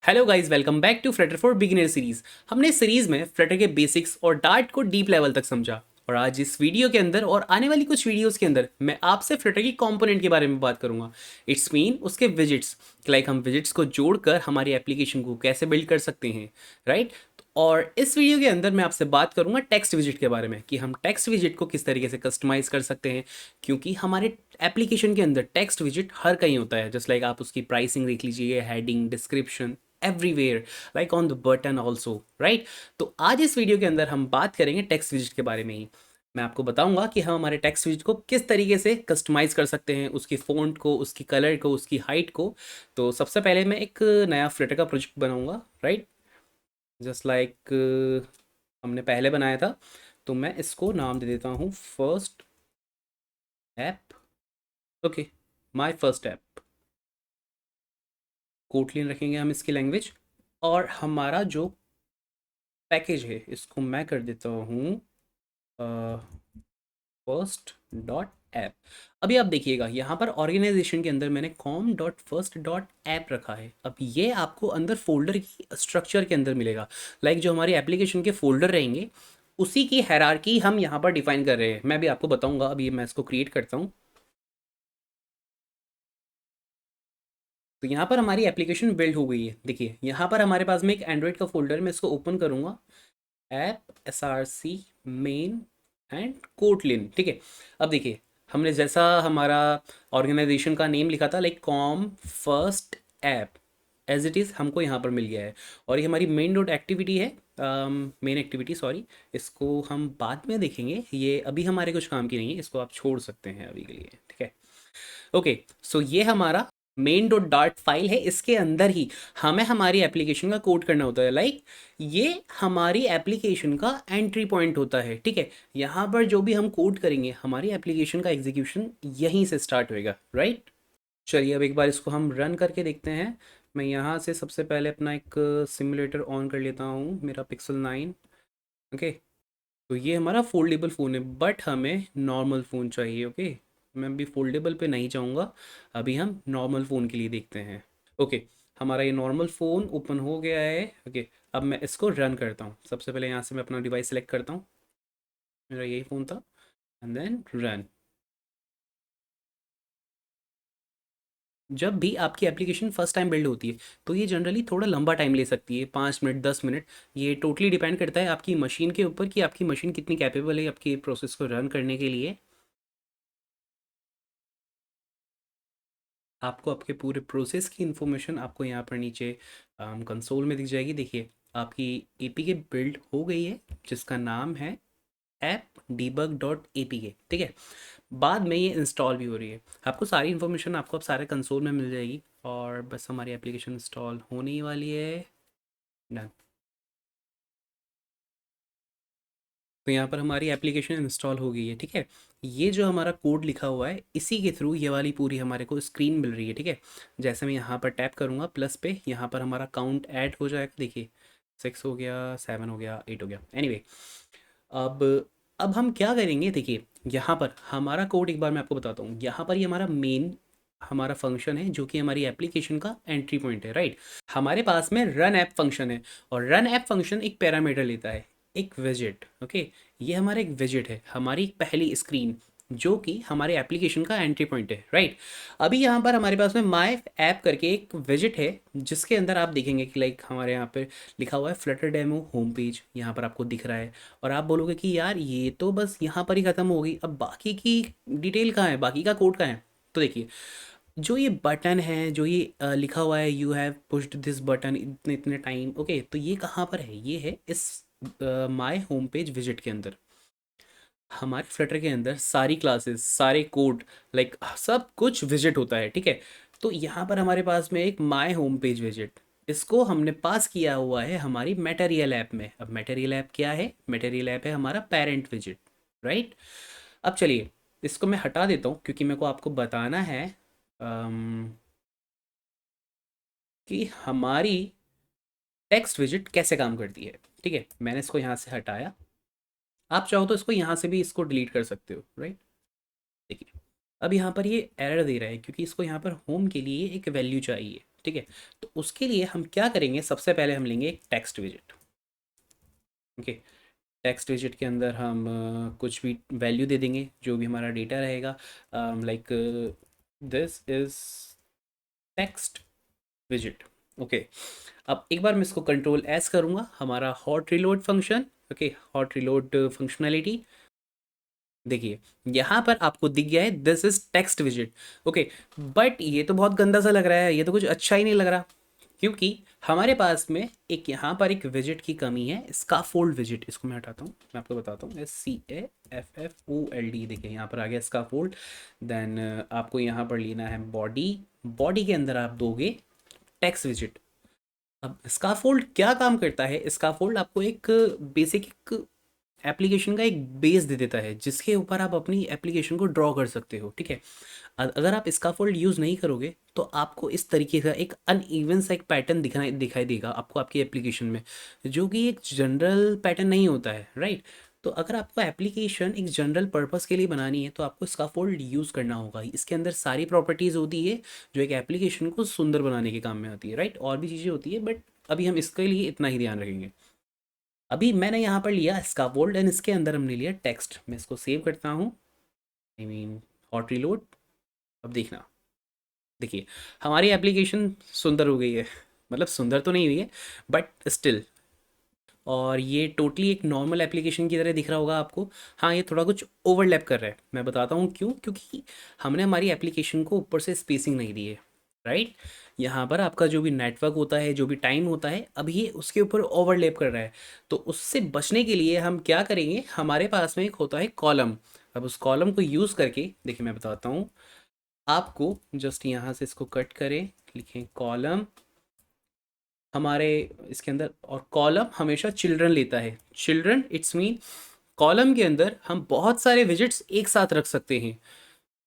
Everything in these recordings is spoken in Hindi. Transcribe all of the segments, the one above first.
Hello guys, welcome back to Flutter for beginner series. हमने इस सीरीज में फ्लटर के बेसिक्स और डार्ट को डीप लेवल तक समझा। और आज इस वीडियो के अंदर और आने वाली कुछ वीडियोस के अंदर मैं आपसे फ्लटर की कंपोनेंट के बारे में बात करूंगा। इट्स मीन उसके विजिट्स, लाइक हम विजिट्स को जोड़कर हमारी एप्लीकेशन को कैसे बिल्ड कर सकते हैं, राइट। और इस वीडियो के अंदर मैं आपसे बात करूंगा टेक्स्ट विजिट के बारे में कि हम टेक्स्ट विजिट को किस तरीके से कस्टमाइज कर सकते हैं। क्योंकि हमारे एप्लीकेशन के अंदर टेक्स्ट विजिट हर कहीं होता है, जस्ट लाइक आप उसकी प्राइसिंग देख लीजिए, heading, description, everywhere, like on the button also, right. तो आज इस वीडियो के अंदर हम बात करेंगे टेक्स्ट विजिट के बारे में ही। मैं आपको बताऊंगा कि हम हमारे टेक्स्ट विजिट को किस तरीके से कस्टमाइज कर सकते हैं, उसकी फ़ॉन्ट को, उसकी कलर को, उसकी हाइट को। तो सबसे पहले मैं एक नया फ्लटर का प्रोजेक्ट बनाऊंगा, राइट। जस्ट लाइक हमने पहले बनाया था, तो मैं इसको नाम दे देता हूँ first app. Okay, my first app. Kotlin रखेंगे हम इसकी लैंग्वेज। और हमारा जो पैकेज है इसको मैं कर देता हूँ फर्स्ट डॉट ऐप। अभी आप देखिएगा यहाँ पर ऑर्गेनाइजेशन के अंदर मैंने com dot first dot app रखा है। अब ये आपको अंदर फोल्डर की स्ट्रक्चर के अंदर मिलेगा। लाइक जो हमारी एप्लीकेशन के फोल्डर रहेंगे उसी की हायरार्की हम यहाँ पर डिफाइन कर रहे हैं। मैं भी आपको बताऊंगा। अभी मैं इसको क्रिएट करता हूँ। तो यहाँ पर हमारी एप्लीकेशन बिल्ड हो गई है। देखिए यहाँ पर हमारे पास में एक एंड्रॉइड का फोल्डर, मैं इसको ओपन करूँगा। App SRC main and Kotlin, ठीक है। अब देखिए हमने जैसा हमारा ऑर्गेनाइजेशन का नेम लिखा था, like com first app, as it is हमको यहाँ पर मिल गया है। और ये हमारी मेन डॉट एक्टिविटी है, मेन एक्टिविटी, सॉरी। इसको हम बाद में देखेंगे, ये अभी हमारे कुछ काम की नहीं है, इसको आप छोड़ सकते हैं अभी के लिए, ठीक है। ओके, सो ये हमारा मेन डॉट डार्ट फाइल है। इसके अंदर ही हमें हमारी एप्लीकेशन का कोड करना होता है। लाइक ये हमारी एप्लीकेशन का एंट्री पॉइंट होता है, ठीक है। यहाँ पर जो भी हम कोड करेंगे हमारी एप्लीकेशन का एग्जीक्यूशन यहीं से स्टार्ट होएगा, राइट। चलिए अब एक बार इसको हम रन करके देखते हैं। मैं यहाँ से सबसे पहले अपना एक सिमुलेटर ऑन कर लेता हूँ, मेरा पिक्सल 9। ओके, तो ये हमारा फोल्डेबल फ़ोन है, बट हमें नॉर्मल फ़ोन चाहिए। ओके, मैं अभी फोल्डेबल पे नहीं जाऊँगा, अभी हम नॉर्मल फ़ोन के लिए देखते हैं। ओके, हमारा ये नॉर्मल फ़ोन ओपन हो गया है। ओके, अब मैं इसको रन करता हूँ। सबसे पहले यहाँ से मैं अपना डिवाइस सेलेक्ट करता हूँ, मेरा यही फ़ोन था, एंड देन रन। जब भी आपकी एप्लीकेशन फर्स्ट टाइम बिल्ड होती है तो ये जनरली थोड़ा लंबा टाइम ले सकती है, 5 मिनट, 10 मिनट। ये टोटली डिपेंड करता है आपकी मशीन के ऊपर कि आपकी मशीन कितनी कैपेबल है आपकी प्रोसेस को रन करने के लिए। आपको आपके पूरे प्रोसेस की इन्फॉर्मेशन आपको यहाँ पर नीचे कंसोल में दिख जाएगी। देखिए आपकी एपीके बिल्ड हो गई है, जिसका नाम है ऐप डीबग डॉट एपीके, ठीक है। बाद में ये इंस्टॉल भी हो रही है। आपको सारी इन्फॉर्मेशन आपको अब सारे कंसोल में मिल जाएगी और बस हमारी एप्लीकेशन इंस्टॉल होने ही वाली है। डन। तो यहाँ पर हमारी एप्लीकेशन इंस्टॉल हो गई है, ठीक है। ये जो हमारा कोड लिखा हुआ है इसी के थ्रू ये वाली पूरी हमारे को स्क्रीन मिल रही है, ठीक है। जैसे मैं यहाँ पर टैप करूँगा प्लस पे, यहाँ पर हमारा काउंट ऐड हो जाएगा। देखिए 6 हो गया, 7 हो गया, 8 हो गया। एनीवे, अब अब हम क्या करेंगे, देखिए यहाँ पर हमारा कोड एक बार मैं आपको बताता हूँ। यहाँ पर ये हमारा मेन हमारा फंक्शन है जो कि हमारी एप्लीकेशन का एंट्री पॉइंट है, राइट। हमारे पास में रन ऐप फंक्शन है और रन ऐप फंक्शन एक पैरामीटर लेता है, एक विजिट। ओके, ये हमारा एक विजिट है, हमारी पहली स्क्रीन, जो कि हमारे एप्लीकेशन का एंट्री पॉइंट है, राइट। अभी यहाँ पर हमारे पास में माय ऐप करके एक विजिट है, जिसके अंदर आप देखेंगे कि लाइक हमारे यहाँ पे लिखा हुआ है फ्लटर डेमो होम पेज, यहाँ पर आपको दिख रहा है। और आप बोलोगे कि यार ये तो बस यहाँ पर ही ख़त्म हो गई, अब बाकी की डिटेल कहाँ है, बाकी का कोड कहाँ है। तो देखिए जो ये बटन है, जो ये लिखा हुआ है you have pushed this button इतने इतने टाइम, ओके, तो ये कहाँ पर है, ये है is my home page visit के अंदर। हमारे फ्लटर के अंदर सारी क्लासेस, सारे कोड, लाइक सब कुछ विजिट होता है, ठीक है। तो यहाँ पर हमारे पास में एक माय होम पेज विजिट, इसको हमने पास किया हुआ है हमारी मटेरियल ऐप में। अब मटेरियल ऐप क्या है, मटेरियल ऐप है हमारा पेरेंट विजिट, राइट। अब चलिए इसको मैं हटा देता हूँ क्योंकि मेरे को आपको बताना है कि हमारी टेक्स्ट विजिट कैसे काम करती है, ठीक है। मैंने इसको यहाँ से हटाया, आप चाहो तो इसको यहाँ से भी इसको डिलीट कर सकते हो, राइट। देखिए अब यहाँ पर ये एरर दे रहा है क्योंकि इसको यहाँ पर होम के लिए एक वैल्यू चाहिए, ठीक है। तो उसके लिए हम क्या करेंगे, सबसे पहले हम लेंगे एक text visit. Okay, text visit के अंदर हम कुछ भी वैल्यू दे देंगे, जो भी हमारा डेटा रहेगा, like this is text visit. Okay, अब एक बार मैं इसको कंट्रोल एस करूँगा, हमारा hot reload function, okay, hot reload functionality, देखिए यहाँ पर आपको दिख गया है this is text visit. Okay, but ये तो बहुत गंदा सा लग रहा है, ये तो कुछ अच्छा ही नहीं लग रहा, क्योंकि हमारे पास में एक यहाँ पर एक विजिट की कमी है, स्काफोल्ड विजिट। इसको मैं हटाता हूँ, मैं आपको बताता हूँ, SCAFFOLD, देखिए यहाँ पर आ गया स्काफोल्ड। देन आपको यहाँ पर लेना है बॉडी, बॉडी के अंदर आप दोगे टेक्स्ट विजिट। अब स्काफोल्ड क्या काम करता है, स्काफोल्ड आपको एक बेसिक एक एप्लीकेशन का एक बेस दे देता है, जिसके ऊपर आप अपनी एप्लीकेशन को ड्रॉ कर सकते हो, ठीक है। अगर आप स्काफोल्ड यूज़ नहीं करोगे तो आपको इस तरीके का एक अनइवन सा एक पैटर्न दिखाई देगा आपको आपकी एप्लीकेशन में, जो कि एक जनरल पैटर्न नहीं होता है, राइट। तो अगर आपको एप्लीकेशन एक जनरल पर्पस के लिए बनानी है तो आपको स्काफोल्ड यूज़ करना होगा। इसके अंदर सारी प्रॉपर्टीज़ होती है जो एक एप्लीकेशन को सुंदर बनाने के काम में आती है, राइट। और भी चीज़ें होती है, बट अभी हम इसके लिए इतना ही ध्यान रखेंगे। अभी मैंने यहाँ पर लिया स्काफोल्ड एंड इसके अंदर हमने लिया टेक्स्ट। मैं इसको सेव करता हूँ, आई मीन हॉट रीलोड। अब देखना, देखिए हमारी एप्लीकेशन सुंदर हो गई है, मतलब सुंदर तो नहीं हुई है बट स्टिल, और ये टोटली एक नॉर्मल एप्लीकेशन की तरह दिख रहा होगा आपको। हाँ, ये थोड़ा कुछ ओवरलैप कर रहा है, मैं बताता हूँ क्यों, क्योंकि हमने हमारी एप्लीकेशन को ऊपर से स्पेसिंग नहीं दी है, राइट। यहाँ पर आपका जो भी नेटवर्क होता है, जो भी टाइम होता है, अभी ये उसके ऊपर ओवरलैप कर रहा है। तो उससे बचने के लिए हम क्या करेंगे, हमारे पास में एक होता है कॉलम। अब उस कॉलम को यूज़ करके देखिए मैं बताता हूँ आपको, जस्ट यहाँ से इसको कट करें, लिखें कॉलम हमारे इसके अंदर, और कॉलम हमेशा चिल्ड्रन लेता है। चिल्ड्रन इट्स मीन कॉलम के अंदर हम बहुत सारे विजिट्स एक साथ रख सकते हैं,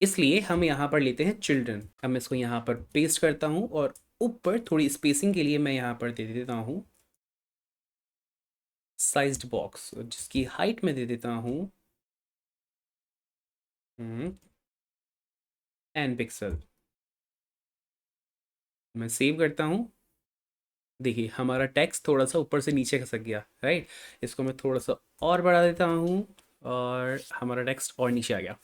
इसलिए हम यहाँ पर लेते हैं चिल्ड्रन। अब मैं इसको यहाँ पर पेस्ट करता हूँ और ऊपर थोड़ी स्पेसिंग के लिए मैं यहाँ पर दे देता हूँ साइज्ड बॉक्स, जिसकी हाइट में दे देता हूँ 10 पिक्सल। मैं सेव करता हूँ, देखिए हमारा टेक्स्ट थोड़ा सा ऊपर से नीचे खसक गया, राइट। इसको मैं थोड़ा सा और बढ़ा देता हूँ और हमारा टेक्स्ट और नीचे आ गया।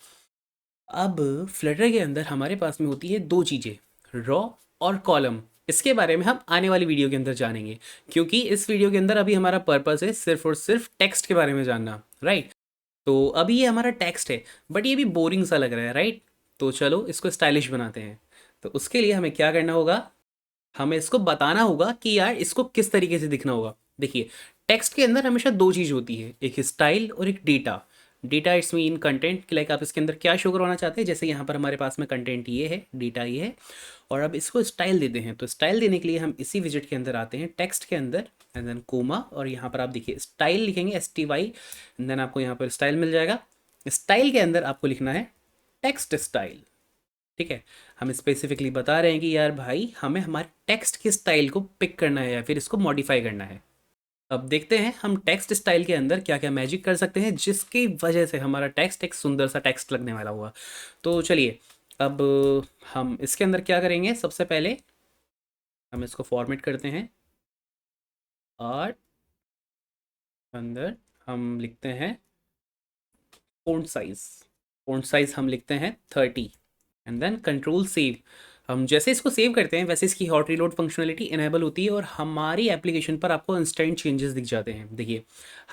अब फ्लटर के अंदर हमारे पास में होती है दो चीज़ें, रॉ और कॉलम। इसके बारे में हम आने वाली वीडियो के अंदर जानेंगे, क्योंकि इस वीडियो के अंदर अभी हमारा पर्पस है सिर्फ और सिर्फ टेक्स्ट के बारे में जानना, राइट। तो अभी ये हमारा टेक्स्ट है, बट ये भी बोरिंग सा लग रहा है, राइट। तो चलो इसको स्टाइलिश बनाते हैं। तो उसके लिए हमें क्या करना होगा, हमें इसको बताना होगा कि यार इसको किस तरीके से दिखना होगा। देखिए टेक्स्ट के अंदर हमेशा दो चीज़ होती है, एक स्टाइल और एक data. Data it's mean content, like आप इसके अंदर क्या शो करवाना चाहते हैं, जैसे यहाँ पर हमारे पास में कंटेंट ये है, डेटा ये है, और अब इसको स्टाइल देते हैं। तो स्टाइल देने के लिए हम इसी विजिट के अंदर आते हैं, टेक्स्ट के अंदर, एंड देन कोमा, और यहाँ पर आप देखिए स्टाइल लिखेंगे STY, एंड देन आपको यहाँ पर स्टाइल मिल जाएगा। स्टाइल के अंदर आपको लिखना है टेक्स्ट स्टाइल, ठीक है। हम स्पेसिफिकली बता रहे हैं कि यार भाई हमें हमारे टेक्स्ट के स्टाइल को पिक करना है या फिर इसको मॉडिफाई करना है। अब देखते हैं हम टेक्स्ट स्टाइल के अंदर क्या क्या मैजिक कर सकते हैं, जिसकी वजह से हमारा टेक्स्ट एक सुंदर सा टेक्स्ट लगने वाला हुआ। तो चलिए, अब हम इसके अंदर क्या करेंगे, सबसे पहले हम इसको फॉर्मेट करते हैं और अंदर हम लिखते हैं फ़ॉन्ट साइज़। फ़ॉन्ट साइज़ हम लिखते हैं 30, एंड देन कंट्रोल सेव। हम जैसे इसको सेव करते हैं वैसे इसकी हॉट रीलोड फंक्शनलिटी इनेबल होती है और हमारी एप्लीकेशन पर आपको इंस्टेंट चेंजेस दिख जाते हैं। देखिए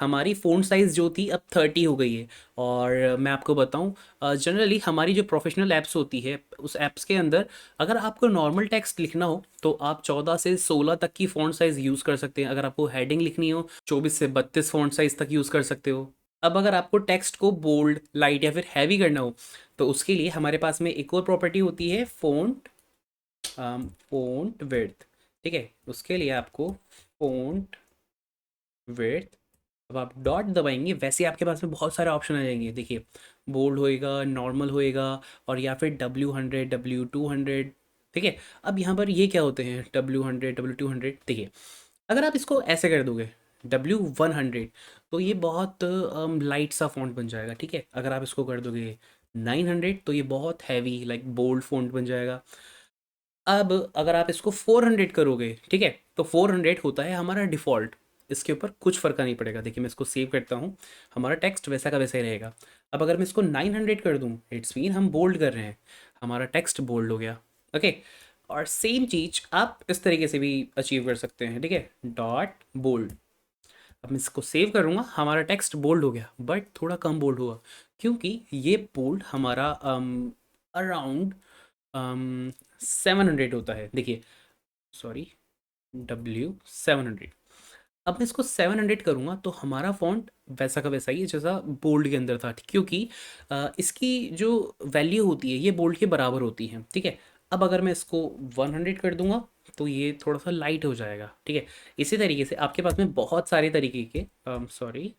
हमारी फ़ॉन्ट साइज़ जो थी अब 30 हो गई है। और मैं आपको बताऊं, जनरली हमारी जो प्रोफेशनल ऐप्स होती है उस ऐप्स के अंदर अगर आपको नॉर्मल टेक्स्ट लिखना हो तो आप 14 से 16 तक की फ़ॉन्ट साइज़ यूज़ कर सकते हैं। अगर आपको हेडिंग लिखनी हो 24 से 32 फ़ॉन्ट साइज़ तक यूज़ कर सकते हो। अब अगर आपको टेक्स्ट को बोल्ड, लाइट या फिर हैवी करना हो तो उसके लिए हमारे पास में एक और प्रॉपर्टी होती है फ़ॉन्ट विड्थ, ठीक है। उसके लिए आपको फ़ॉन्ट विड्थ, अब आप डॉट दबाएंगे वैसे आपके पास में बहुत सारे ऑप्शन आ जाएंगे। देखिए बोल्ड होएगा, नॉर्मल होएगा, और या फिर W100, W200, ठीक है। अब यहाँ पर ये क्या होते हैं, W100, W200, देखिए अगर आप इसको ऐसे कर दोगे W100 तो ये बहुत लाइट सा फॉन्ट बन जाएगा, ठीक है। अगर आप इसको कर दोगे 900 तो ये बहुत हैवी लाइक बोल्ड फॉन्ट बन जाएगा। अब अगर आप इसको 400 करोगे, ठीक है, तो 400 होता है हमारा डिफ़ॉल्ट। इसके ऊपर कुछ फ़र्क नहीं पड़ेगा। देखिए मैं इसको सेव करता हूँ, हमारा टेक्स्ट वैसा का वैसा ही रहेगा। अब अगर मैं इसको 900 कर दूँ, इट्स मीन हम बोल्ड कर रहे हैं, हमारा टेक्स्ट बोल्ड हो गया। ओके, और सेम चीज़ आप इस तरीके से भी अचीव कर सकते हैं, ठीक है, डॉट बोल्ड। अब मैं इसको सेव करूँगा, हमारा टेक्स्ट बोल्ड हो गया, बट थोड़ा कम बोल्ड हुआ, क्योंकि ये बोल्ड हमारा अराउंड 700 होता है। देखिए, सॉरी, W 700। अब मैं इसको 700 करूँगा तो हमारा फ़ॉन्ट वैसा का वैसा ही है जैसा बोल्ड के अंदर था, क्योंकि इसकी जो वैल्यू होती है ये बोल्ड के बराबर होती है, ठीक है। अब अगर मैं इसको 100 कर दूंगा तो ये थोड़ा सा लाइट हो जाएगा, ठीक है। इसी तरीके से आपके पास में बहुत सारे तरीके के, सॉरी,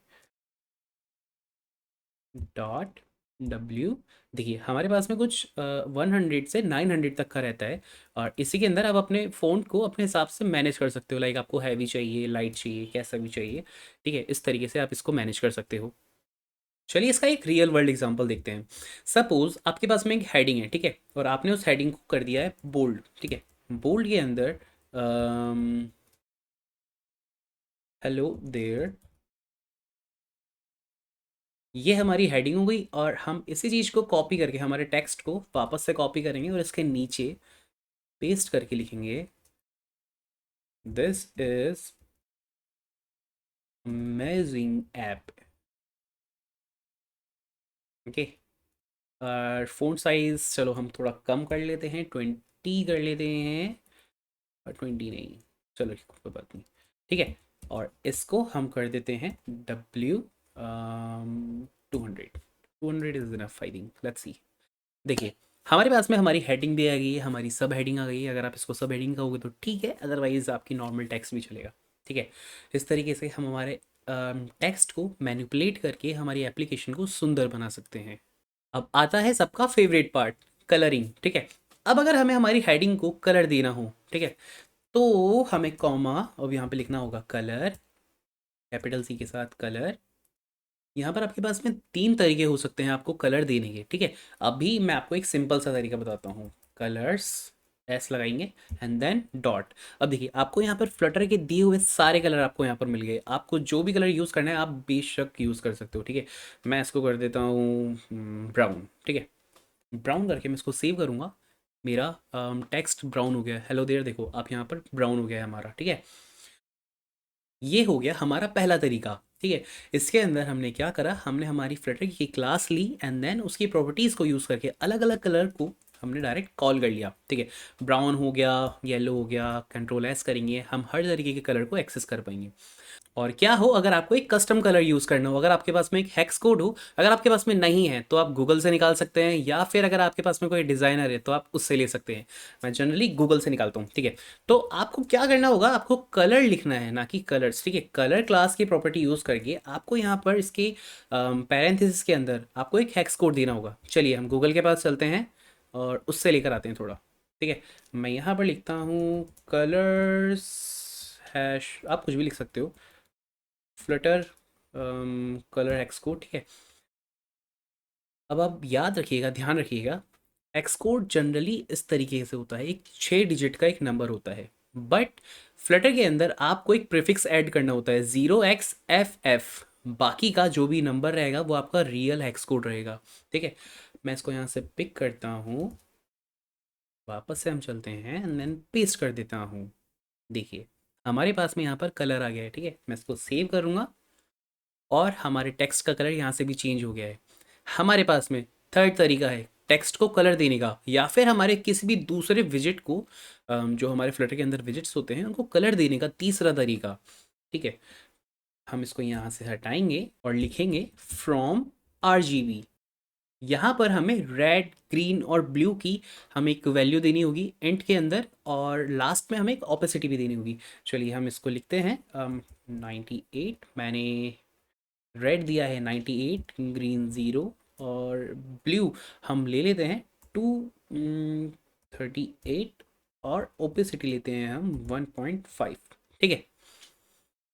डॉट W, देखिए हमारे पास में कुछ 100 से 900 तक का रहता है, और इसी के अंदर आप अपने फ़ॉन्ट को अपने हिसाब से मैनेज कर सकते हो। लाइक आपको हैवी चाहिए, लाइट चाहिए, कैसा भी चाहिए, ठीक है, इस तरीके से आप इसको मैनेज कर सकते हो। चलिए इसका एक रियल वर्ल्ड एग्जांपल देखते हैं। सपोज आपके पास में एक हेडिंग है, ठीक है, और आपने उस हेडिंग को कर दिया है बोल्ड, ठीक है। बोल्ड के अंदर हेलो देयर, ये हमारी हेडिंग हो गई, और हम इसी चीज़ को कॉपी करके हमारे टेक्स्ट को वापस से कॉपी करेंगे और इसके नीचे पेस्ट करके लिखेंगे, this is amazing app. Okay, और फ़ॉन्ट साइज़ चलो हम थोड़ा कम कर लेते हैं, 20 कर लेते हैं, और 20 नहीं, चलो कोई बात नहीं, ठीक है। और इसको हम कर देते हैं W 200। 200 is enough, I think, let's see. देखिए हमारे पास में हमारी हेडिंग भी आ गई है, हमारी सब हेडिंग आ गई है। अगर आप इसको सब हेडिंग कहोगे तो ठीक है, अदरवाइज़ आपकी नॉर्मल टेक्स्ट भी चलेगा, ठीक है। इस तरीके से हम हमारे टेक्स्ट को मैनिपुलेट करके हमारी एप्लीकेशन को सुंदर बना सकते हैं। अब आता है सबका फेवरेट पार्ट, कलरिंग, ठीक है। अब अगर हमें हमारी हेडिंग को कलर देना हो, ठीक है, तो हमें कॉमा और यहाँ पे लिखना होगा कलर, कैपिटल C के साथ कलर। यहाँ पर आपके पास में तीन तरीके हो सकते हैं आपको कलर देने के, ठीक है। अभी मैं आपको एक सिंपल सा तरीका बताता हूँ। कलर्स, एस लगाएंगे, एंड देन डॉट। अब देखिए आपको यहाँ पर फ्लटर के दिए हुए सारे कलर आपको यहाँ पर मिल गए। आपको जो भी कलर यूज़ करना है आप बेशक यूज़ कर सकते हो, ठीक है। मैं इसको कर देता हूँ ब्राउन, ठीक है। ब्राउन करके मैं इसको सेव करूँगा, मेरा टेक्स्ट ब्राउन हो गया। हेलो देयर, देखो आप यहाँ पर ब्राउन हो गया है हमारा, ठीक है। ये हो गया हमारा पहला तरीका, ठीक है। इसके अंदर हमने क्या करा, हमने हमारी फ्लटर की क्लास ली, एंड देन उसकी प्रॉपर्टीज़ को यूज़ करके अलग अलग कलर को हमने डायरेक्ट कॉल कर लिया, ठीक है। ब्राउन हो गया, येलो हो गया, कंट्रोल S करेंगे, हम हर तरीके के कलर को एक्सेस कर पाएंगे। और क्या हो, अगर आपको एक कस्टम कलर यूज़ करना हो, अगर आपके पास में एक हेक्स कोड हो, अगर आपके पास में नहीं है तो आप गूगल से निकाल सकते हैं, या फिर अगर आपके पास में कोई डिज़ाइनर है तो आप उससे ले सकते हैं। मैं जनरली गूगल से निकालता हूँ, ठीक है। तो आपको क्या करना होगा, आपको कलर लिखना है, ना कि कलर्स, ठीक है। कलर क्लास की प्रॉपर्टी यूज़ करके आपको यहाँ पर इसके पैरेंथेसिस के अंदर आपको एक हेक्स कोड देना होगा। चलिए हम गूगल के पास चलते हैं और उससे लेकर आते हैं थोड़ा, ठीक है। मैं यहाँ पर लिखता हूँ कलर्स हैश, आप कुछ भी लिख सकते हो, फ्लटर कलर हेक्स कोड, ठीक है। अब आप याद रखिएगा, ध्यान रखिएगा, हेक्स कोड जनरली इस तरीके से होता है, एक 6 डिजिट का एक नंबर होता है, बट फ्लटर के अंदर आपको एक प्रीफिक्स ऐड करना होता है, 0xFF। बाकी का जो भी नंबर रहेगा वो आपका रियल हेक्स कोड रहेगा, ठीक है। मैं इसको यहाँ से पिक करता हूँ, वापस से हम चलते हैं, एंड देन पेस्ट कर देता हूँ। देखिए हमारे पास में यहाँ पर कलर आ गया है, ठीक है। मैं इसको सेव करूँगा और हमारे टेक्स्ट का कलर यहाँ से भी चेंज हो गया है। हमारे पास में थर्ड तरीका है टेक्स्ट को कलर देने का, या फिर हमारे किसी भी दूसरे विजिट को, जो हमारे फ्लटर के अंदर विजिट्स होते हैं उनको कलर देने का तीसरा तरीका, ठीक है। हम इसको यहाँ से हटाएंगे और लिखेंगे फ्रॉम RGB। यहाँ पर हमें रेड, ग्रीन और ब्लू की हमें एक वैल्यू देनी होगी इंट के अंदर, और लास्ट में हमें एक ऑपेसिटी भी देनी होगी। चलिए हम इसको लिखते हैं 98, मैंने रेड दिया है 98, ग्रीन 0, और ब्लू हम ले लेते हैं 238, और ओपेसिटी लेते हैं हम 1.5, ठीक है।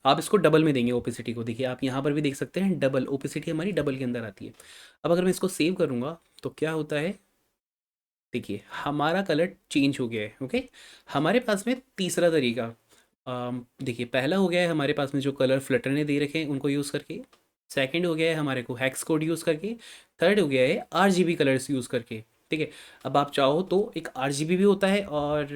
आप इसको डबल में देंगे ओपेसिटी को, देखिए आप यहाँ पर भी देख सकते हैं डबल ओपेसिटी हमारी डबल के अंदर आती है। अब अगर मैं इसको सेव करूँगा तो क्या होता है, देखिए हमारा कलर चेंज हो गया है। ओके, हमारे पास में तीसरा तरीका, देखिए पहला हो गया है हमारे पास में जो कलर फ्लटर ने दे रखे हैं उनको यूज़ करके। सेकंड हो गया है हमारे को हेक्स कोड यूज़ करके। थर्ड हो गया है आरजीबी कलर्स यूज़ करके। ठीक है, अब आप चाहो तो एक आरजीबी भी होता है और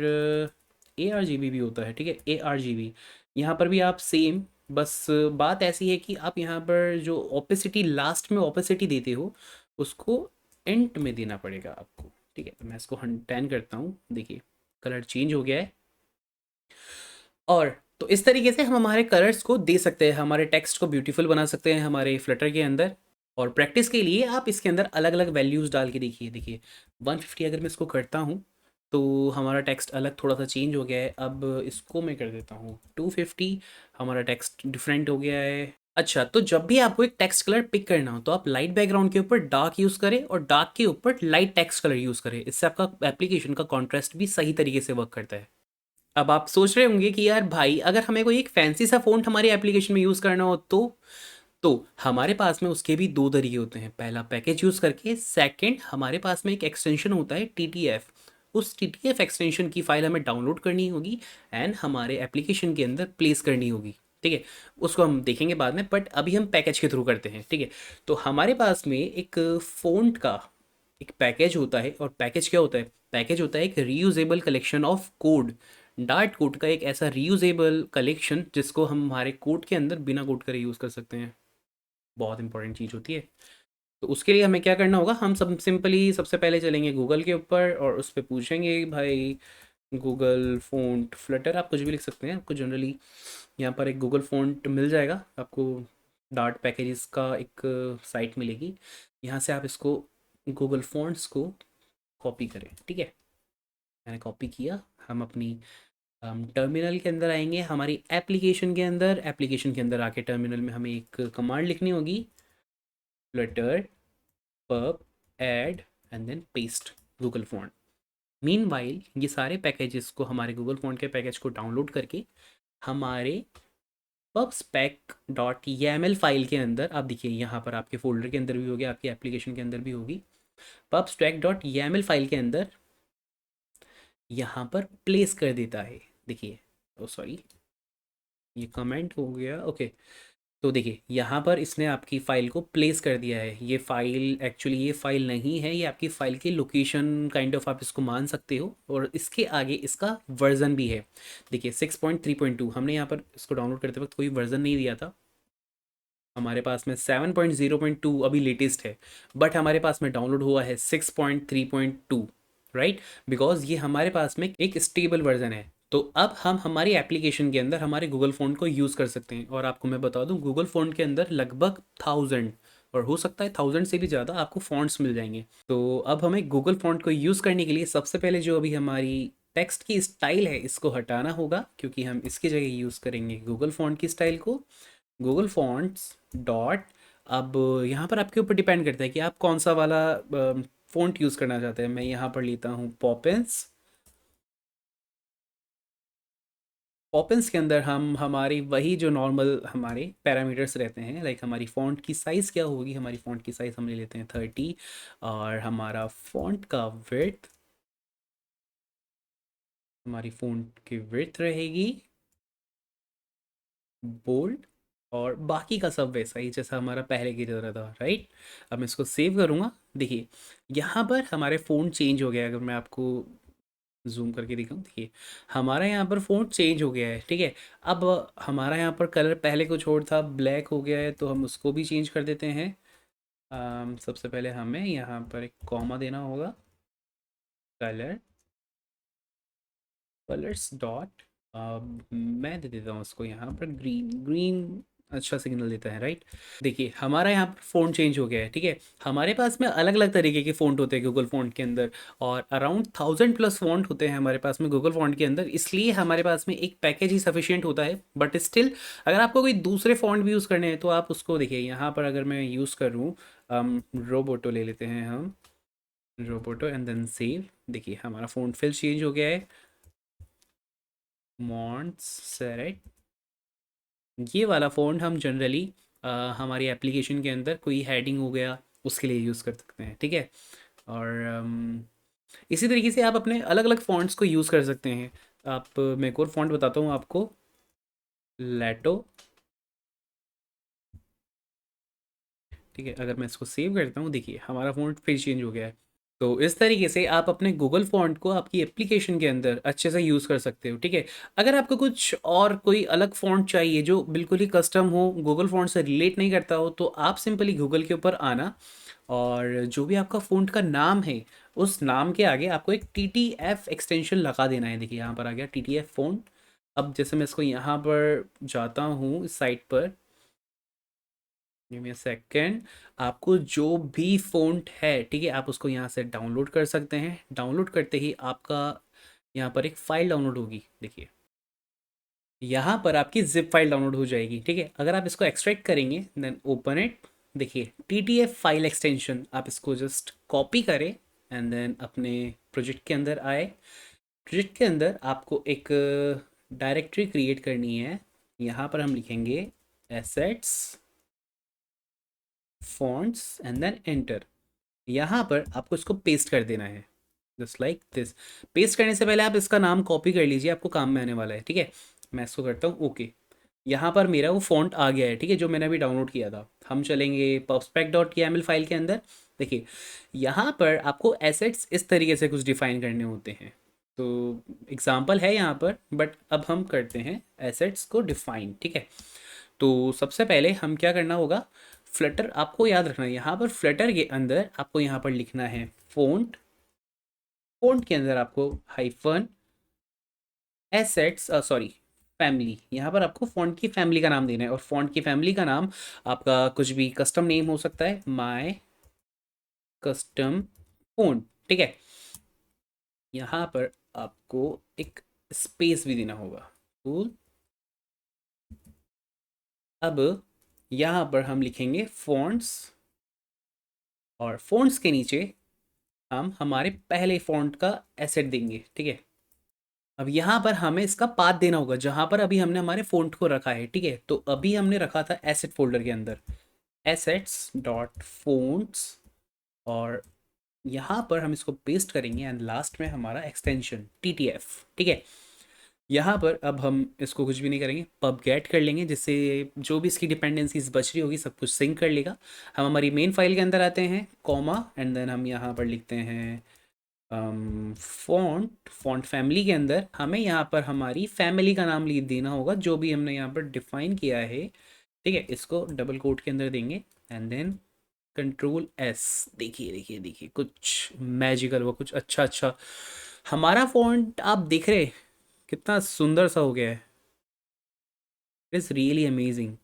ए आर जी बी भी होता है। ठीक है, ए आर जी बी, यहाँ पर भी आप सेम, बस बात ऐसी है कि आप यहाँ पर जो ओपेसिटी लास्ट में ओपेसिटी देते हो उसको एंड में देना पड़ेगा आपको। ठीक है, तो मैं इसको 10 करता हूँ। देखिए कलर चेंज हो गया है। और तो इस तरीके से हम हमारे कलर्स को दे सकते हैं, हमारे टेक्स्ट को ब्यूटीफुल बना सकते हैं हमारे फ्लटर के अंदर। और प्रैक्टिस के लिए आप इसके अंदर अलग अलग वैल्यूज़ डाल के देखिए। देखिए 150 अगर मैं इसको करता हूँ तो हमारा टेक्स्ट अलग थोड़ा सा चेंज हो गया है। अब इसको मैं कर देता हूँ 250, हमारा टेक्स्ट डिफरेंट हो गया है। अच्छा, तो जब भी आपको एक टेक्स्ट कलर पिक करना हो तो आप लाइट बैकग्राउंड के ऊपर डार्क यूज़ करें और डार्क के ऊपर लाइट टेक्स्ट कलर यूज़ करें। इससे आपका एप्लीकेशन का कॉन्ट्रास्ट भी सही तरीके से वर्क करता है। अब आप सोच रहे होंगे कि यार भाई अगर हमें कोई एक फैंसी सा फ़ॉन्ट हमारी एप्लीकेशन में यूज़ करना हो तो हमारे पास में उसके भी दो तरीके होते हैं। पहला पैकेज यूज़ करके, सेकंड हमारे पास में एक एक्सटेंशन होता है TTF। उस TTF एक्सटेंशन की फ़ाइल हमें डाउनलोड करनी होगी एंड हमारे एप्लीकेशन के अंदर प्लेस करनी होगी। ठीक है, उसको हम देखेंगे बाद में, बट अभी हम पैकेज के थ्रू करते हैं। ठीक है, तो हमारे पास में एक फ़ॉन्ट का एक पैकेज होता है। और पैकेज क्या होता है? पैकेज होता है एक reusable collection of code. Dart code का एक ऐसा रीयूजेबल कलेक्शन जिसको हम हमारे कोड के अंदर बिना कोड करे यूज़ कर सकते हैं। बहुत इंपॉर्टेंट चीज़ होती है। तो उसके लिए हमें क्या करना होगा, हम सब सिंपली सबसे पहले चलेंगे गूगल के ऊपर और उस पर पूछेंगे भाई गूगल फ़ॉन्ट फ्लटर। आप कुछ भी लिख सकते हैं, आपको जनरली यहाँ पर एक गूगल फ़ॉन्ट मिल जाएगा आपको। डार्ट पैकेजेस का एक साइट मिलेगी, यहाँ से आप इसको गूगल फ़ॉन्ट्स को कॉपी करें। ठीक है, मैंने कॉपी किया। हम अपनी टर्मिनल के अंदर आएंगे, हमारी एप्लीकेशन के अंदर। एप्लीकेशन के अंदर आके टर्मिनल में हमें एक कमांड लिखनी होगी, Flutter pub add and then paste Google font. Meanwhile ये सारे पैकेजेस को, हमारे गूगल फॉन्ट के पैकेज को डाउनलोड करके हमारे pubspec.yaml फाइल के अंदर, आप देखिए यहाँ पर आपके फोल्डर के अंदर भी होगी, आपकी एप्लीकेशन के अंदर भी होगी। pubspec.yaml फाइल के अंदर यहाँ पर प्लेस कर देता है। देखिए, ओ सॉरी, ये कमेंट हो गया। ओके, तो देखिए यहाँ पर इसने आपकी फ़ाइल को प्लेस कर दिया है। ये फ़ाइल एक्चुअली ये फ़ाइल नहीं है, ये आपकी फ़ाइल की लोकेशन काइंड ऑफ आप इसको मान सकते हो। और इसके आगे इसका वर्ज़न भी है। देखिए 6.3.2, हमने यहाँ पर इसको डाउनलोड करते वक्त कोई वर्ज़न नहीं दिया था। हमारे पास में 7.0.2 अभी लेटेस्ट है, बट हमारे पास में डाउनलोड हुआ है 6.3.2, राइट? बिकॉज ये हमारे पास में एक स्टेबल वर्जन है। तो अब हम हमारी एप्लीकेशन के अंदर हमारे गूगल फ़ॉन्ट को यूज़ कर सकते हैं। और आपको मैं बता दूं, गूगल फ़ॉन्ट के अंदर लगभग 1000 और हो सकता है 1000 से भी ज़्यादा आपको फ़ॉन्ट्स मिल जाएंगे। तो अब हमें गूगल फ़ॉन्ट को यूज़ करने के लिए सबसे पहले जो अभी हमारी टेक्स्ट की स्टाइल है इसको हटाना होगा, क्योंकि हम इसकी जगह यूज़ करेंगे गूगल फ़ॉन्ट की स्टाइल को। गूगल फॉन्ट्स डॉट, अब यहाँ पर आपके ऊपर डिपेंड करता है कि आप कौन सा वाला फ़ॉन्ट यूज़ करना चाहते हैं। मैं यहाँ पर लेता हूँ पॉपिंस। पॉपिंस के अंदर हम हमारी वही जो नॉर्मल हमारे पैरामीटर्स रहते हैं, लाइक हमारी फ़ॉन्ट की साइज़ क्या होगी, हमारी फ़ॉन्ट की साइज़ हम ले लेते हैं 30। और हमारा फ़ॉन्ट का विड्थ, हमारी फ़ॉन्ट की विड्थ रहेगी बोल्ड। और बाकी का सब वैसा ही जैसा हमारा पहले की तरह था, राइट? अब मैं इसको सेव करूँगा। देखिए यहाँ पर हमारे फ़ॉन्ट चेंज हो गया है। अगर मैं आपको जूम करके दिखाऊँ, देखिए हमारा यहाँ पर फ़ॉन्ट चेंज हो गया है। ठीक है, अब हमारा यहाँ पर कलर पहले कुछ और था, ब्लैक हो गया है, तो हम उसको भी चेंज कर देते हैं। सबसे पहले हमें यहाँ पर एक कॉमा देना होगा, कलर कलर्स डॉट, मैं दे देता हूँ उसको यहाँ पर ग्रीन। ग्रीन अच्छा सिग्नल देता है, राइट? देखिए हमारा यहाँ पर फ़ॉन्ट चेंज हो गया है। ठीक है, हमारे पास में अलग अलग तरीके के फ़ॉन्ट होते हैं गूगल फ़ॉन्ट के अंदर। और अराउंड 1000+ फ़ॉन्ट होते हैं हमारे पास में गूगल फ़ॉन्ट के अंदर, इसलिए हमारे पास में एक पैकेज ही सफिशिएंट होता है। बट स्टिल अगर आपको कोई दूसरे फ़ॉन्ट भी यूज़ करने हैं तो आप उसको देखिए यहाँ पर अगर मैं यूज़ करूँ, रोबोटो ले लेते हैं हम, रोबोटो एंड देन सेव। देखिए हमारा फ़ॉन्ट फिल चेंज हो गया है, मॉन्ट्सेरेट। ये वाला फ़ॉन्ट हम जनरली हमारी एप्लीकेशन के अंदर कोई हेडिंग हो गया उसके लिए यूज़ कर सकते हैं। ठीक है, और इसी तरीके से आप अपने अलग अलग फ़ॉन्ट्स को यूज़ कर सकते हैं। आप मैं एक और फ़ॉन्ट बताता हूँ आपको, लैटो। ठीक है, अगर मैं इसको सेव करता हूँ, देखिए हमारा फ़ॉन्ट फिर चेंज हो गया है। तो इस तरीके से आप अपने गूगल फ़ॉन्ट को आपकी एप्लीकेशन के अंदर अच्छे से यूज़ कर सकते हो, ठीक है। अगर आपको कुछ और कोई अलग फ़ॉन्ट चाहिए जो बिल्कुल ही कस्टम हो, गूगल फ़ॉन्ट से रिलेट नहीं करता हो, तो आप सिंपली गूगल के ऊपर आना, और जो भी आपका फ़ॉन्ट का नाम है, उस नाम के आगे आपको एक TTF एक्सटेंशन लगा देना है। देखिए यहाँ पर आ गया TTF फ़ॉन्ट। अब जैसे मैं इसको यहाँ पर जाता हूँ इस साइट पर, गिव मी अ सेकेंड, आपको जो भी फ़ॉन्ट है, ठीक है, आप उसको यहाँ से डाउनलोड कर सकते हैं। डाउनलोड करते ही आपका यहाँ पर एक फ़ाइल डाउनलोड होगी, देखिए यहाँ पर आपकी ज़िप फाइल डाउनलोड हो जाएगी, ठीक है। अगर आप इसको एक्सट्रैक्ट करेंगे, देन ओपन इट, देखिए TTF फाइल एक्सटेंशन, आप इसको जस्ट कॉपी करें एंड देन अपने प्रोजेक्ट के अंदर आए। प्रोजेक्ट के अंदर आपको एक डायरेक्टरी क्रिएट करनी है। यहाँ पर हम लिखेंगे assets fonts and then enter. यहाँ पर आपको इसको पेस्ट कर देना है, जस्ट लाइक दिस। पेस्ट करने से पहले आप इसका नाम कॉपी कर लीजिए, आपको काम में आने वाला है, ठीक है। मैं इसको करता हूँ ओके। यहाँ पर मेरा वो फ़ॉन्ट आ गया है, ठीक है, जो मैंने अभी डाउनलोड किया था। हम चलेंगे perspec.yml फाइल के अंदर। देखिए यहाँ पर आपको एसेट्स इस तरीके से कुछ डिफ़ाइन करने होते हैं। तो एग्ज़ाम्पल है यहाँ पर, बट अब हम करते हैं एसेट्स को डिफ़ाइन, ठीक है। तो सबसे पहले हम क्या करना होगा, फ्लटर आपको याद रखना है। यहाँ पर फ्लटर के अंदर आपको यहाँ पर लिखना है फ़ॉन्ट। फ़ॉन्ट के अंदर आपको हाइफन एसेट्स, सॉरी, फैमिली। यहाँ पर आपको फ़ॉन्ट की फैमिली का नाम देना है, और फ़ॉन्ट की फैमिली का नाम आपका कुछ भी कस्टम नेम हो सकता है, माय कस्टम फ़ॉन्ट, ठीक है। यहाँ पर आपको एक स्पेस भी देना होगा, तो अब यहाँ पर हम लिखेंगे फ़ॉन्ट्स, और फ़ॉन्ट्स के नीचे हम हमारे पहले फ़ॉन्ट का एसेट देंगे, ठीक है। अब यहाँ पर हमें इसका पाथ देना होगा, जहाँ पर अभी हमने हमारे फ़ॉन्ट को रखा है, ठीक है। तो अभी हमने रखा था एसेट फ़ोल्डर के अंदर, एसेट्स डॉट फ़ॉन्ट्स, और यहाँ पर हम इसको पेस्ट करेंगे एंड लास्ट में हमारा एक्सटेंशन TTF, ठीक है। यहाँ पर अब हम इसको कुछ भी नहीं करेंगे, पब गेट कर लेंगे, जिससे जो भी इसकी डिपेंडेंसीज बच रही होगी सब कुछ सिंक कर लेगा। हम हमारी मेन फाइल के अंदर आते हैं, कॉमा, एंड देन हम यहाँ पर लिखते हैं फॉन्ट। फॉन्ट फैमिली के अंदर हमें यहाँ पर हमारी फैमिली का नाम लिख देना होगा, जो भी हमने यहाँ पर डिफाइन किया है, ठीक है। इसको डबल कोट के अंदर देंगे एंड देन कंट्रोल S। देखिए देखिए देखिए, कुछ मैजिकल हुआ, कुछ अच्छा अच्छा। हमारा फॉन्ट आप देख रहे, कितना सुंदर सा हो गया है। It's really amazing.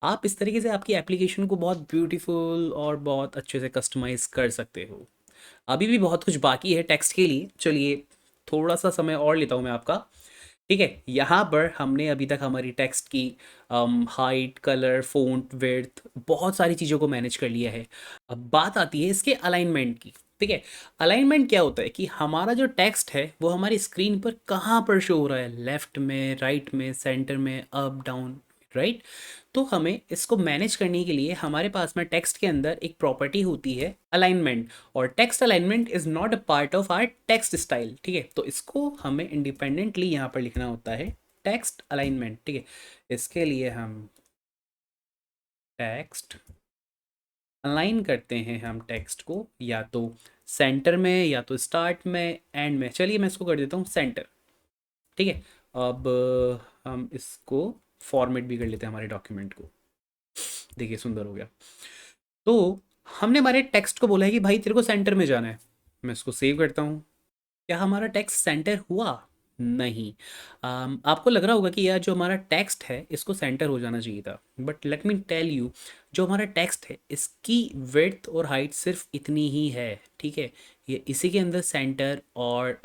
आप इस तरीके से आपकी एप्लीकेशन को बहुत ब्यूटीफुल और बहुत अच्छे से कस्टमाइज कर सकते हो। अभी भी बहुत कुछ बाकी है टेक्स्ट के लिए, चलिए थोड़ा सा समय और लेता हूँ मैं आपका, ठीक है। यहाँ पर हमने अभी तक हमारी टेक्स्ट की हाइट, कलर, फ़ॉन्ट, विड्थ, बहुत सारी चीज़ों को मैनेज कर लिया है। अब बात आती है इसके अलाइनमेंट की, ठीक है। अलाइनमेंट क्या होता है कि हमारा जो टेक्स्ट है वो हमारी स्क्रीन पर कहाँ पर शो हो रहा है, लेफ्ट में, राइट में, सेंटर में, अप डाउन, राइट। तो हमें इसको मैनेज करने के लिए हमारे पास में टेक्स्ट के अंदर एक प्रॉपर्टी होती है अलाइनमेंट, और text alignment is not a part of our text style, ठीक है। तो इसको हमें इंडिपेंडेंटली यहाँ पर लिखना होता है, टेक्स्ट अलाइनमेंट, ठीक है। इसके लिए हम टेक्स्ट अलाइन करते हैं, हम टेक्स्ट को या तो सेंटर में, या तो स्टार्ट में, एंड में। चलिए मैं इसको कर देता हूँ सेंटर, ठीक है। अब हम इसको फॉर्मेट भी कर लेते हैं हमारे डॉक्यूमेंट को, देखिए सुंदर हो गया। तो हमने हमारे टेक्स्ट को बोला है कि भाई तेरे को सेंटर में जाना है। मैं इसको सेव करता हूँ। क्या हमारा टेक्स्ट सेंटर हुआ? नहीं। आपको लग रहा होगा कि यार जो हमारा टेक्स्ट है इसको सेंटर हो जाना चाहिए था, but let me tell you, जो हमारा टेक्स्ट है इसकी विड्थ और हाइट सिर्फ इतनी ही है, ठीक है। ये इसी के अंदर सेंटर और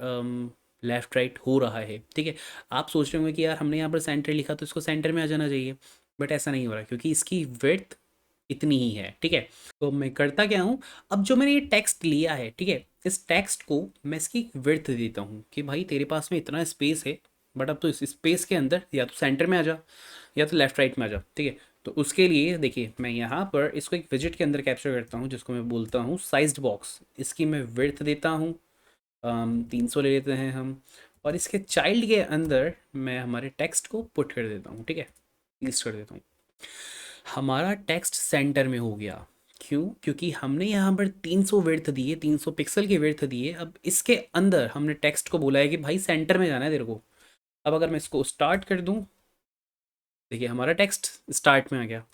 लेफ़्ट राइट हो रहा है, ठीक है। आप सोच रहे होंगे कि यार हमने यहाँ पर सेंटर लिखा तो इसको सेंटर में आ जाना चाहिए, बट ऐसा नहीं हो रहा क्योंकि इसकी विड्थ इतनी ही है, ठीक है। तो मैं करता क्या हूँ, अब जो मैंने ये टेक्स्ट लिया है, ठीक है, इस टेक्स्ट को मैं इसकी विड्थ देता हूँ कि भाई तेरे पास में इतना स्पेस है, बट अब तो इस स्पेस के अंदर या तो सेंटर में आ जा, या तो लेफ्ट राइट में आ जा, ठीक है। तो उसके लिए देखिए मैं यहाँ पर इसको एक विजिट के अंदर कैप्चर करता हूँ, जिसको मैं बोलता हूँ साइज्ड बॉक्स। इसकी मैं विड्थ देता हूँ 300 ले लेते हैं हम, और इसके चाइल्ड के अंदर मैं हमारे टेक्स्ट को पुट कर देता हूँ, ठीक है, पेस्ट कर देता हूँ। हमारा टेक्स्ट सेंटर में हो गया। क्यों? क्योंकि हमने यहाँ पर 300 विड्थ दिए, 300 पिक्सल की विड्थ दिए। अब इसके अंदर हमने टेक्स्ट को बोला है कि भाई सेंटर में जाना है तेरे को। अब अगर मैं इसको स्टार्ट कर दूँ, देखिए हमारा टेक्स्ट स्टार्ट में आ गया।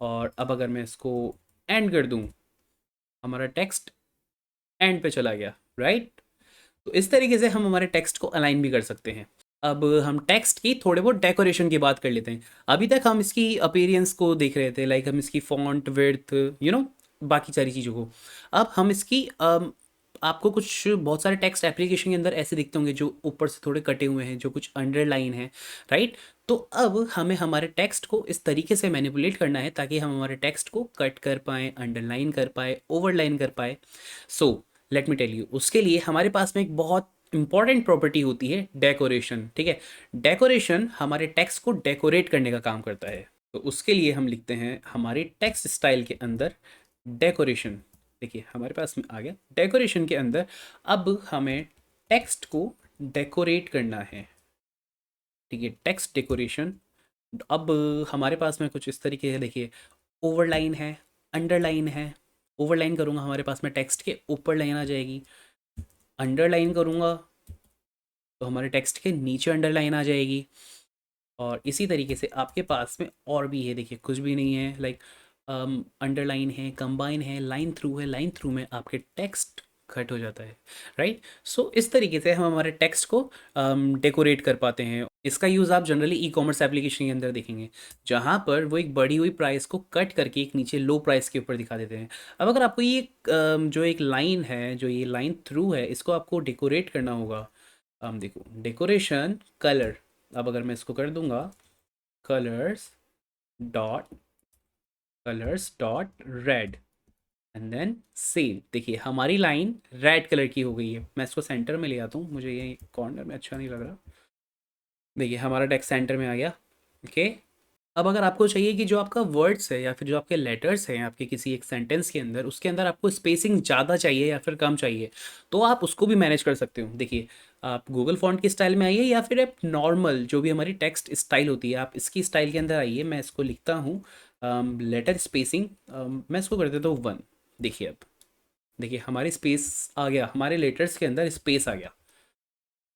और अब अगर मैं इसको एंड कर दूँ, हमारा टेक्स्ट एंड पे चला गया, राइट। तो इस तरीके से हम हमारे टेक्स्ट को अलाइन भी कर सकते हैं। अब हम टेक्स्ट की थोड़े बहुत डेकोरेशन की बात कर लेते हैं। अभी तक हम इसकी अपीयरेंस को देख रहे थे, लाइक हम इसकी फॉन्ट विड्थ, बाकी सारी चीज़ों को। अब हम इसकी आपको कुछ बहुत सारे टेक्स्ट एप्लीकेशन के अंदर ऐसे दिखते होंगे जो ऊपर से थोड़े कटे हुए हैं, जो कुछ अंडरलाइन है, राइट। तो अब हमें हमारे टेक्स्ट को इस तरीके से मैनिपुलेट करना है ताकि हम हमारे टेक्स्ट को कट कर पाएँ, अंडरलाइन कर पाए, ओवरलाइन कर पाए। So let me tell you, उसके लिए हमारे पास में एक बहुत इंपॉर्टेंट प्रॉपर्टी होती है, डेकोरेशन, ठीक है। डेकोरेशन हमारे टेक्स्ट को डेकोरेट करने का काम करता है। तो उसके लिए हम लिखते हैं हमारे टेक्स्ट स्टाइल के अंदर डेकोरेशन। देखिए हमारे पास में आ गया डेकोरेशन के अंदर। अब हमें टेक्स्ट को डेकोरेट करना है, ठीक है, टेक्स्ट डेकोरेशन। अब हमारे पास में कुछ इस तरीके से, देखिए, ओवरलाइन है, अंडरलाइन है। ओवरलाइन करूँगा हमारे पास में टेक्स्ट के ऊपर लाइन आ जाएगी। अंडरलाइन करूँगा तो हमारे टेक्स्ट के नीचे अंडरलाइन आ जाएगी। और इसी तरीके से आपके पास में और भी है, देखिए कुछ भी नहीं है, लाइक अंडरलाइन है, कंबाइन है, लाइन थ्रू है। लाइन थ्रू में आपके टेक्स्ट कट हो जाता है, राइट। सो इस तरीके से हम हमारे टेक्स्ट को डेकोरेट कर पाते हैं। इसका यूज़ आप जनरली ई कॉमर्स एप्लीकेशन के अंदर देखेंगे, जहाँ पर वो एक बढ़ी हुई प्राइस को कट करके एक नीचे लो प्राइस के ऊपर दिखा देते हैं। अब अगर आपको ये जो एक लाइन है, जो ये लाइन थ्रू है, इसको आपको डेकोरेट करना होगा। देखो, डेकोरेशन कलर। अब अगर मैं इसको कर दूंगा colors dot colors dot red and then save, देखिए हमारी लाइन रेड कलर की हो गई है। मैं इसको सेंटर में ले आता हूँ, मुझे ये कॉर्नर में अच्छा नहीं लग रहा। देखिए हमारा टेक्स्ट सेंटर में आ गया, ओके। अब अगर आपको चाहिए कि जो आपका वर्ड्स है या फिर जो आपके लेटर्स हैं आपके किसी एक सेंटेंस के अंदर, उसके अंदर आपको स्पेसिंग ज़्यादा चाहिए या फिर कम चाहिए, तो आप उसको भी मैनेज कर सकते हो। देखिए, आप गूगल फॉन्ट की स्टाइल में आइए या फिर आप नॉर्मल जो भी हमारी टेक्स्ट स्टाइल होती है, आप इसकी स्टाइल के अंदर आइए। मैं इसको लिखता हूँ लेटर स्पेसिंग, मैं इसको कर देता हूँ 1। देखिए अब, देखिए हमारी स्पेस आ गया, हमारे लेटर्स के अंदर स्पेस आ गया।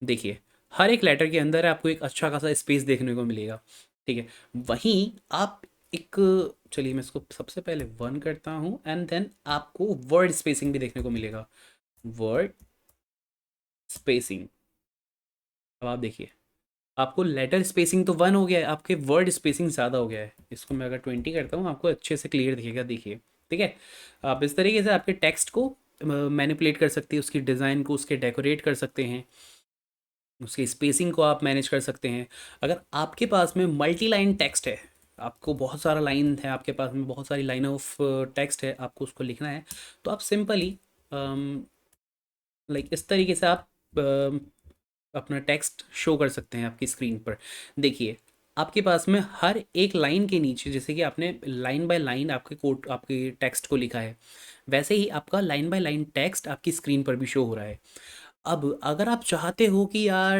देखिए हर एक लेटर के अंदर आपको एक अच्छा खासा स्पेस देखने को मिलेगा, ठीक है। वहीं आप एक, चलिए मैं इसको सबसे पहले 1 करता हूँ एंड देन आपको वर्ड स्पेसिंग भी देखने को मिलेगा। वर्ड स्पेसिंग, अब आप देखिए, आपको लेटर स्पेसिंग तो 1 हो गया है, आपके वर्ड स्पेसिंग ज़्यादा हो गया है। इसको मैं अगर 20 करता हूँ, आपको अच्छे से क्लियर दिखेगा, देखिए, ठीक है। आप इस तरीके से आपके टेक्स्ट को मैनिपुलेट कर सकते हैं, उसकी डिज़ाइन को, उसके डेकोरेट कर सकते हैं, उसकी स्पेसिंग को आप मैनेज कर सकते हैं। अगर आपके पास में मल्टी लाइन टेक्स्ट है, आपको बहुत सारा लाइन है, आपके पास में बहुत सारी लाइन ऑफ टेक्स्ट है, आपको उसको लिखना है, तो आप सिंपली लाइक इस तरीके से आप अपना टेक्स्ट शो कर सकते हैं आपकी स्क्रीन पर। देखिए आपके पास में हर एक लाइन के नीचे, जैसे कि आपने लाइन बाय लाइन आपके कोड, आपके टेक्स्ट को लिखा है, वैसे ही आपका लाइन बाय लाइन टेक्स्ट आपकी स्क्रीन पर भी शो हो रहा है। अब अगर आप चाहते हो कि यार,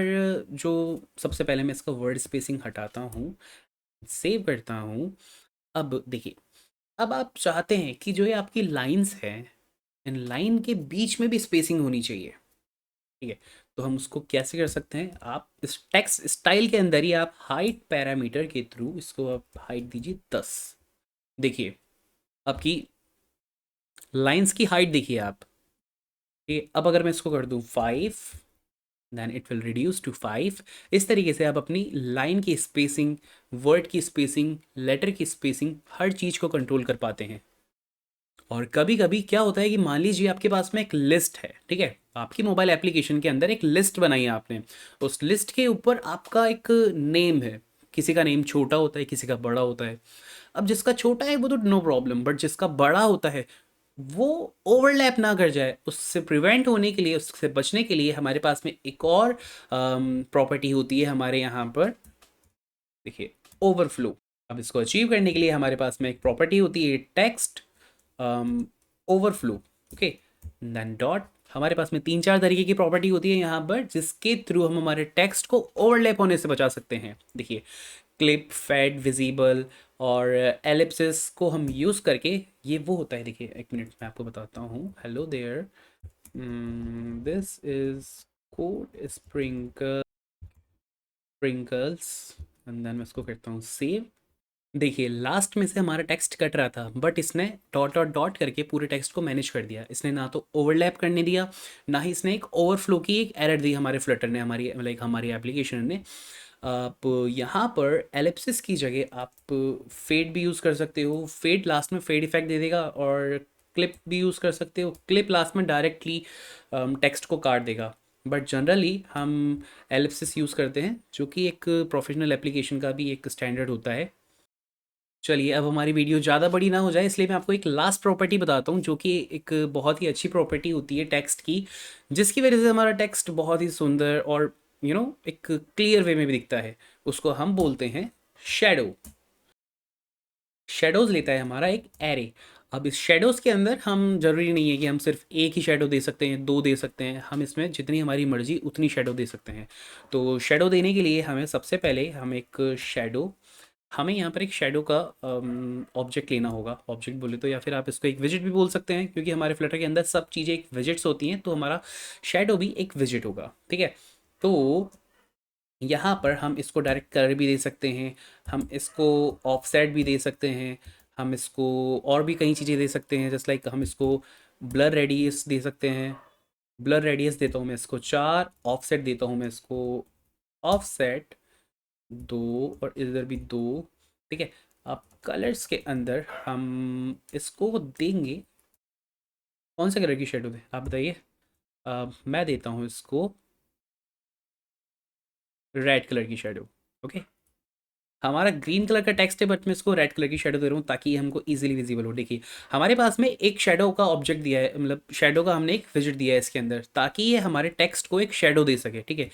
जो सबसे पहले मैं इसका वर्ड स्पेसिंग हटाता हूँ, सेव करता हूँ। अब देखिए, अब आप चाहते हैं कि जो ये आपकी लाइंस हैं, इन लाइन के बीच में भी स्पेसिंग होनी चाहिए, ठीक है। तो हम उसको कैसे कर सकते हैं, आप इस टेक्स्ट स्टाइल के अंदर ही आप हाइट पैरामीटर के थ्रू इसको आप हाइट दीजिए 10। देखिए आपकी लाइंस की हाइट देखिए आप, ठीक है। अब अगर मैं इसको कर दूं 5, then it will reduce to 5। इस तरीके से आप अपनी लाइन की स्पेसिंग, वर्ड की स्पेसिंग, लेटर की स्पेसिंग, हर चीज़ को कंट्रोल कर पाते हैं। और कभी कभी क्या होता है कि मान लीजिए आपके पास में एक लिस्ट है, ठीक है, आपकी मोबाइल एप्लीकेशन के अंदर एक लिस्ट बनाई है आपने। उस लिस्ट के ऊपर आपका एक नेम है, किसी का नेम छोटा होता है, किसी का बड़ा होता है। अब जिसका छोटा है वो तो नो प्रॉब्लम, बट जिसका बड़ा होता है वो ओवरलैप ना कर जाए, उससे प्रिवेंट होने के लिए, उससे बचने के लिए हमारे पास में एक और प्रॉपर्टी होती है हमारे यहाँ पर, देखिए, ओवरफ्लो। अब इसको अचीव करने के लिए हमारे पास में एक प्रॉपर्टी होती है text overflow, okay. Then dot हमारे पास में 3-4 तरीके की प्रॉपर्टी होती है यहाँ पर, जिसके थ्रू हम हमारे टेक्स्ट को ओवरलैप होने से बचा सकते हैं। देखिए, क्लिप, फेड, विजिबल और एलिप्सिस को हम यूज़ करके, ये वो होता है। देखिए, एक मिनट मैं आपको बताता हूँ। Hello there, this is Code Sprinkles and then मैं इसको करता हूँ सेव। देखिए, लास्ट में से हमारा टेक्स्ट कट रहा था, बट इसने डॉट डॉट डॉट करके पूरे टेक्स्ट को मैनेज कर दिया। इसने ना तो ओवरलैप करने दिया, ना ही इसने एक ओवरफ्लो की एक एरर दी हमारे फ्लटर ने, हमारी एप्लीकेशन ने। आप यहाँ पर एलिप्सिस की जगह आप फेड भी यूज़ कर सकते हो। फेड लास्ट में फेड इफेक्ट दे देगा, और क्लिप भी यूज़ कर सकते हो। क्लिप लास्ट में डायरेक्टली टेक्स्ट को काट देगा, बट जनरली हम एलिप्सिस यूज़ करते हैं, जो कि एक प्रोफेशनल एप्लीकेशन का भी एक स्टैंडर्ड होता है। चलिए, अब हमारी वीडियो ज़्यादा बड़ी ना हो जाए, इसलिए मैं आपको एक लास्ट प्रॉपर्टी बताता हूँ, जो कि एक बहुत ही अच्छी प्रॉपर्टी होती है टेक्स्ट की, जिसकी वजह से हमारा टेक्स्ट बहुत ही सुंदर और एक क्लियर वे में भी दिखता है। उसको हम बोलते हैं शेडो। शेडोज़ लेता है हमारा एक एरे। अब इस शेडोज़ के अंदर हम, ज़रूरी नहीं है कि हम सिर्फ एक ही शेडो दे सकते हैं, दो दे सकते हैं। हम इसमें जितनी हमारी मर्ज़ी उतनी शेडो दे सकते हैं। तो शेडो देने के लिए हमें सबसे पहले हमें यहाँ पर एक शेडो का ऑब्जेक्ट लेना होगा। ऑब्जेक्ट बोले तो, या फिर आप इसको एक विजिट भी बोल सकते हैं, क्योंकि हमारे फ्लटर के अंदर सब चीज़ें एक विजिट्स होती हैं, तो हमारा शेडो भी एक विजिट होगा। ठीक है, तो यहाँ पर हम इसको डायरेक्ट कलर भी दे सकते हैं, हम इसको ऑफसेट भी दे सकते हैं, हम इसको और भी कई चीज़ें दे सकते हैं। जस्ट लाइक हम इसको ब्लर रेडियस दे सकते हैं। ब्लर रेडियस देता हूँ मैं इसको 4, ऑफसेट देता हूँ मैं इसको ऑफसेट 2, और इधर भी 2। ठीक है, अब कलर्स के अंदर हम इसको देंगे, कौन से कलर की शेडो दें आप बताइए। मैं देता हूँ इसको रेड कलर की शेडो। ओके, हमारा ग्रीन कलर का टेक्स्ट है, बट मैं इसको रेड कलर की शेडो दे रहा हूँ ताकि ये हमको इजीली विजिबल हो। देखिए, हमारे पास में एक शेडो का ऑब्जेक्ट दिया है, मतलब शेडो का हमने एक विजिट दिया है इसके अंदर, ताकि ये हमारे टेक्स्ट को एक शेडो दे सके। ठीक है,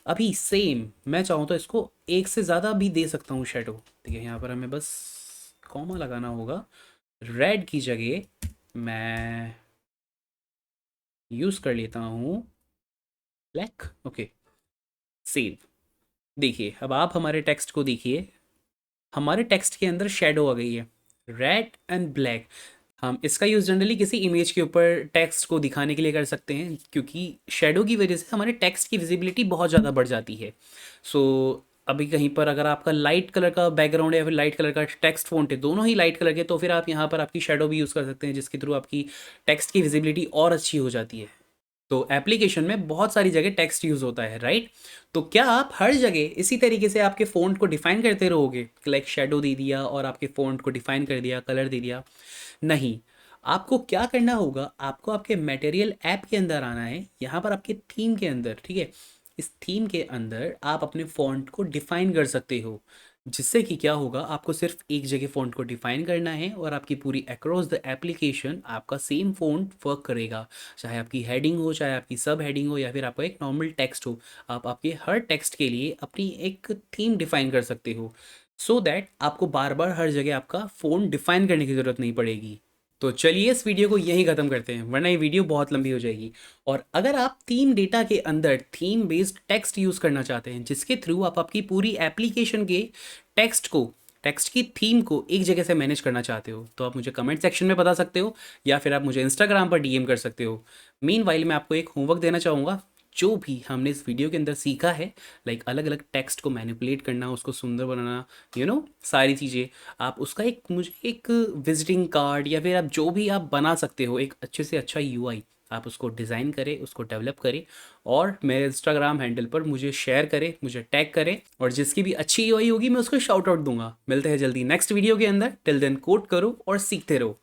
अभी सेम मैं चाहूँ तो इसको एक से ज़्यादा भी दे सकता हूँ शेडो। ठीक है, यहाँ पर हमें बस कॉमा लगाना होगा। रेड की जगह मैं यूज़ कर लेता हूँ ब्लैक। Okay, save. देखिए, अब आप हमारे टेक्स्ट को देखिए, हमारे टेक्स्ट के अंदर शेडो आ गई है, रेड एंड ब्लैक। हम इसका यूज़ जनरली किसी इमेज के ऊपर टेक्स्ट को दिखाने के लिए कर सकते हैं, क्योंकि शेडो की वजह से हमारे टेक्स्ट की विजिबिलिटी बहुत ज़्यादा बढ़ जाती है। सो अभी कहीं पर अगर आपका लाइट कलर का बैकग्राउंड है या फिर लाइट कलर का टेक्स्ट फ़ॉन्ट है, दोनों ही लाइट कलर के, तो फिर आप यहाँ पर आपकी शेडो भी यूज़ कर सकते हैं, जिसके थ्रू आपकी टेक्स्ट की विजिबिलिटी और अच्छी हो जाती है। तो एप्लीकेशन में बहुत सारी जगह टेक्स्ट यूज़ होता है, राइट? तो क्या आप हर जगह इसी तरीके से आपके फ़ॉन्ट को डिफ़ाइन करते रहोगे, लाइक शेडो दे दिया और आपके फ़ॉन्ट को डिफ़ाइन कर दिया, कलर दे दिया? नहीं, आपको क्या करना होगा, आपको आपके मटेरियल ऐप के अंदर आना है, यहाँ पर आपके थीम के अंदर। ठीक है, इस थीम के अंदर आप अपने फ़ॉन्ट को डिफ़ाइन कर सकते हो, जिससे कि क्या होगा, आपको सिर्फ एक जगह फ़ॉन्ट को डिफ़ाइन करना है और आपकी पूरी अक्रॉस द एप्लीकेशन आपका सेम फ़ॉन्ट वर्क करेगा। चाहे आपकी हेडिंग हो, चाहे आपकी सब हेडिंग हो, या फिर आपका एक नॉर्मल टेक्स्ट हो, आप आपके हर टेक्स्ट के लिए अपनी एक थीम डिफ़ाइन कर सकते हो, सो दैट आपको बार बार हर जगह आपका फ़ॉन्ट डिफ़ाइन करने की ज़रूरत नहीं पड़ेगी। तो चलिए, इस वीडियो को यहीं ख़त्म करते हैं, वरना ये वीडियो बहुत लंबी हो जाएगी। और अगर आप थीम डेटा के अंदर थीम बेस्ड टेक्स्ट यूज़ करना चाहते हैं, जिसके थ्रू आप आपकी पूरी एप्लीकेशन के टेक्स्ट की थीम को एक जगह से मैनेज करना चाहते हो, तो आप मुझे कमेंट सेक्शन में बता सकते हो, या फिर आप मुझे इंस्टाग्राम पर डीएम कर सकते हो। मीनवाइल मैं आपको एक होमवर्क देना चाहूँगा। जो भी हमने इस वीडियो के अंदर सीखा है, लाइक अलग अलग टेक्स्ट को मैनिपुलेट करना, उसको सुंदर बनाना, सारी चीज़ें, आप उसका एक मुझे एक विजिटिंग कार्ड, या फिर आप जो भी आप बना सकते हो, एक अच्छे से अच्छा यूआई आप उसको डिज़ाइन करें, उसको डेवलप करें, और मेरे इंस्टाग्राम हैंडल पर मुझे शेयर करें, मुझे टैग करें, और जिसकी भी अच्छी यूआई होगी मैं उसको शाउट आउट दूंगा। मिलते हैं जल्दी नेक्स्ट वीडियो के अंदर। टिल देन कोड करो और सीखते रहो।